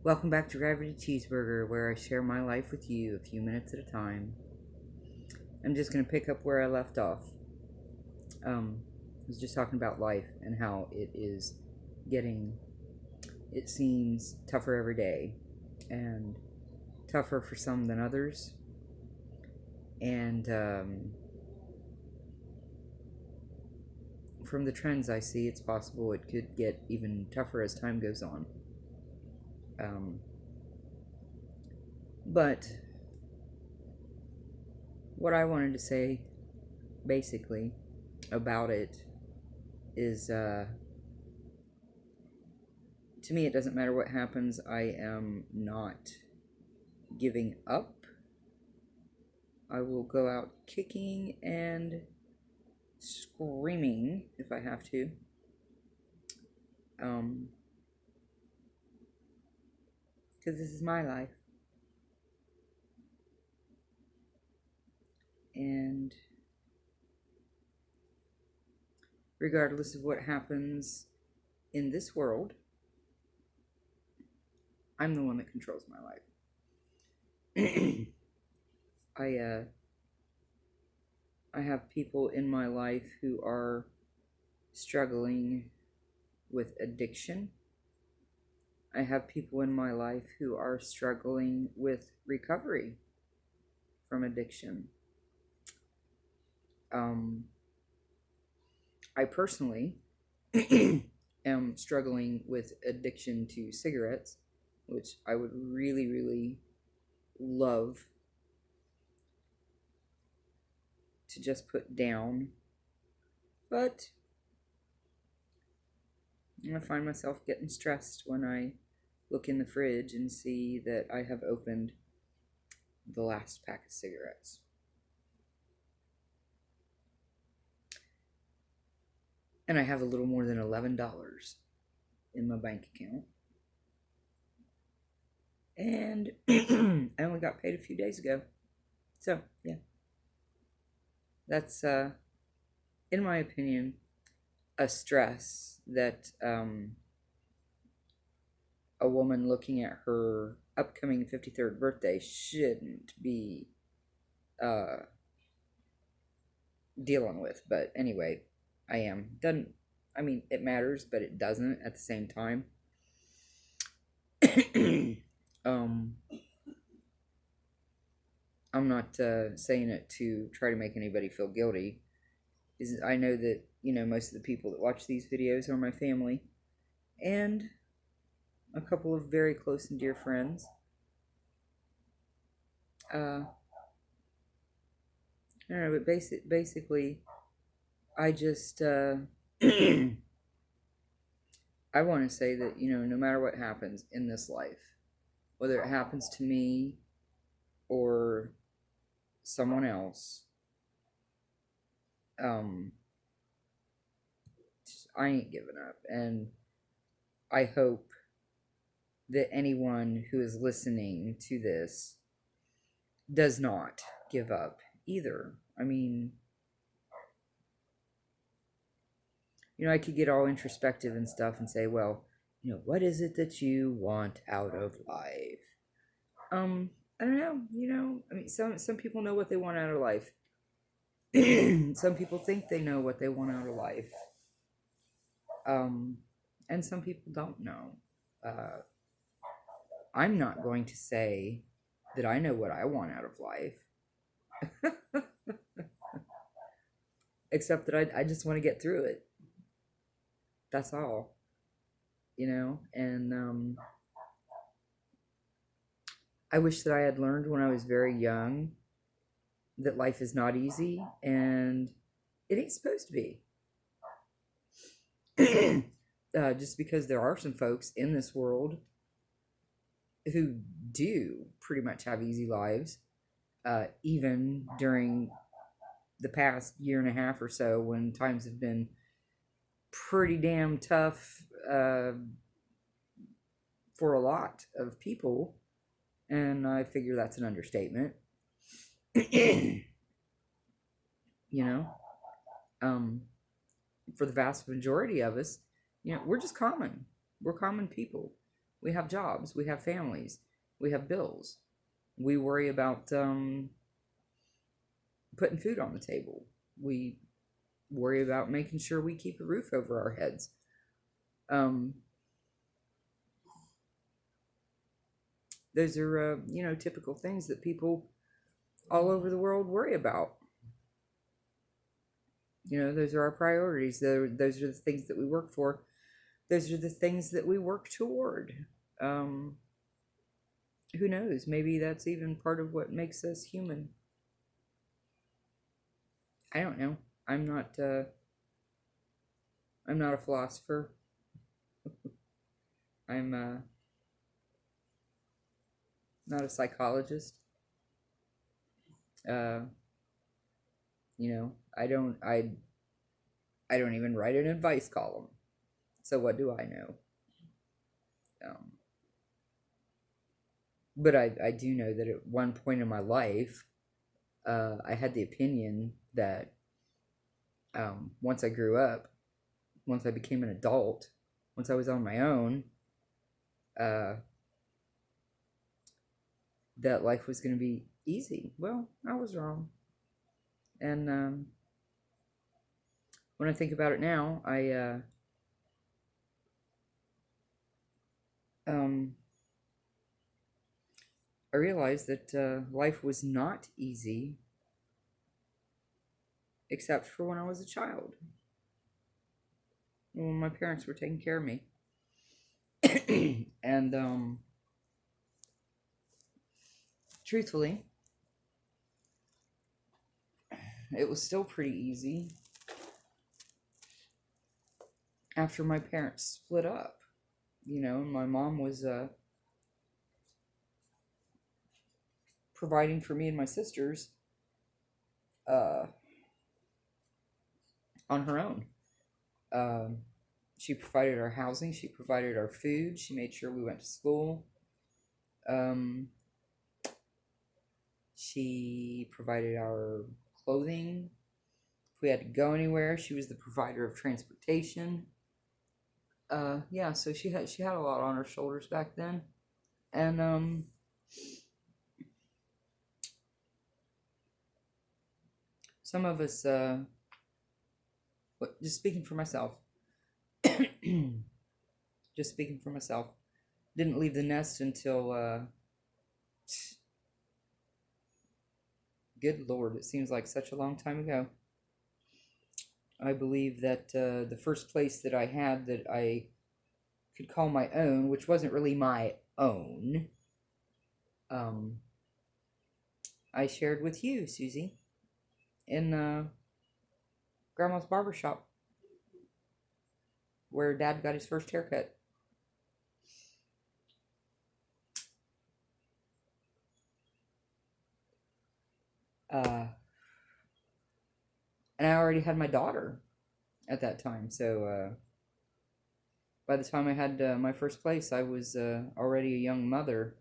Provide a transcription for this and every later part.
Welcome back to Gravity Cheeseburger, where I share my life with you a few minutes at a time. I'm just going to pick up where I left off. I was just talking about life and how it is getting, it seems, tougher every day, and tougher for some than others. And from the trends I see, it's possible it could get even tougher as time goes on. But what I wanted to say, basically, about it is to me, it doesn't matter what happens. I am not giving up. I will go out kicking and screaming if I have to. Because this is my life. And regardless of what happens in this world, I'm the one that controls my life. I have people in my life who are struggling with addiction. I have people in my life who are struggling with recovery from addiction. I personally am struggling with addiction to cigarettes, which I would really, really love to just put down. But I find myself getting stressed when I look in the fridge and see that I have opened the last pack of cigarettes. And I have a little more than $11 in my bank account. And I only got paid a few days ago. So, yeah. That's, in my opinion, a stress that a woman looking at her upcoming 53rd birthday shouldn't be dealing with. But anyway, I am. Doesn't, I mean, it matters, but it doesn't at the same time. I'm not saying it to try to make anybody feel guilty. I know that, most of the people that watch these videos are my family and a couple of very close and dear friends. I don't know, but basically, I just, I want to say that, no matter what happens in this life, whether it happens to me or someone else, I ain't giving up. And I hope that anyone who is listening to this does not give up either. I mean, I could get all introspective and stuff and say, well, what is it that you want out of life? I don't know, I mean, some people know what they want out of life. Some people think they know what they want out of life. And some people don't know. I'm not going to say that I know what I want out of life. Except that I just want to get through it. That's all. And I wish that I had learned when I was very young that life is not easy and it ain't supposed to be. Just because there are some folks in this world who do pretty much have easy lives, even during the past year and a half or so when times have been pretty damn tough for a lot of people. And I figure that's an understatement. For the vast majority of us, we're just common. We're common people. We have jobs, we have families, we have bills. We worry about putting food on the table. We worry about making sure we keep a roof over our heads. Um, those are, typical things that people all over the world worry about. Those are our priorities. Those are the things that we work for. Those are the things that we work toward. Um, who knows? Maybe that's even part of what makes us human. I don't know. I'm not. I'm not a philosopher. I'm not a psychologist. Uh, I don't. I don't even write an advice column. So what do I know? Um, but I do know that at one point in my life, I had the opinion that once I grew up, once I became an adult, once I was on my own, uh, that life was going to be easy. Well, I was wrong. And when I think about it now, um, I realized that life was not easy, except for when I was a child, when my parents were taking care of me. And truthfully, it was still pretty easy after my parents split up. My mom was providing for me and my sisters uh, on her own. Um, she provided our housing, she provided our food, she made sure we went to school. Um, she provided our clothing. If we had to go anywhere, she was the provider of transportation. Yeah, so she had a lot on her shoulders back then, and some of us, just speaking for myself, just speaking for myself, didn't leave the nest until good lord, it seems like such a long time ago. I believe that the first place that I had that I could call my own, which wasn't really my own, um, I shared with you, Susie, in Grandma's barber shop, where Dad got his first haircut. Uh, and I already had my daughter at that time, so by the time I had my first place, I was already a young mother,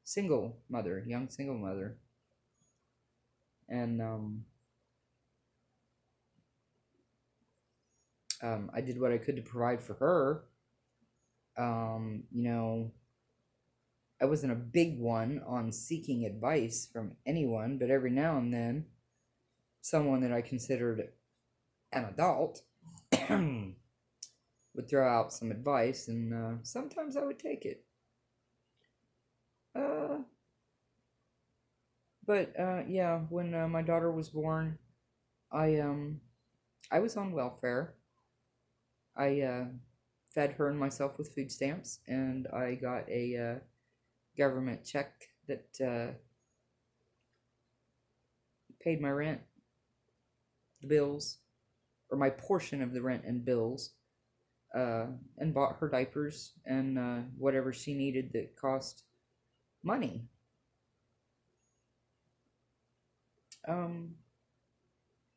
young single mother, and I did what I could to provide for her. Um, you know, I wasn't a big one on seeking advice from anyone, but every now and then, someone that I considered an adult would throw out some advice, and sometimes I would take it. Uh, but yeah, when my daughter was born, I I was on welfare. I fed her and myself with food stamps, and I got a government check that paid my rent, the bills, or my portion of the rent and bills, and bought her diapers and whatever she needed that cost money. Um,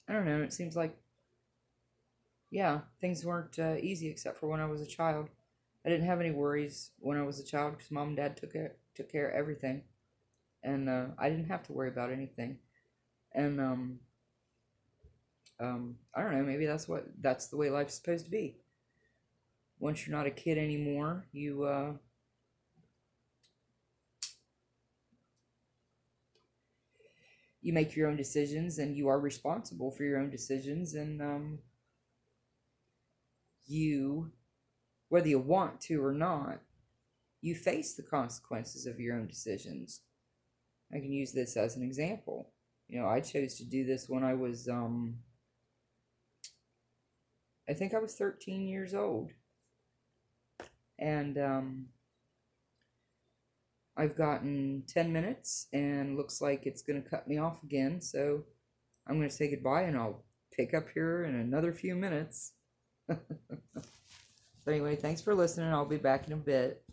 I don't know. It seems like, yeah, things weren't easy except for when I was a child. I didn't have any worries when I was a child because mom and dad took care of everything, and I didn't have to worry about anything. And I don't know. Maybe that's the way life's supposed to be. once you're not a kid anymore, you make your own decisions, and you are responsible for your own decisions, and you, whether you want to or not, you face the consequences of your own decisions. I can use this as an example. I chose to do this when I was I think I was 13 years old, and I've gotten 10 minutes, and looks like it's going to cut me off again, so I'm going to say goodbye, and I'll pick up here in another few minutes. So anyway, thanks for listening. I'll be back in a bit.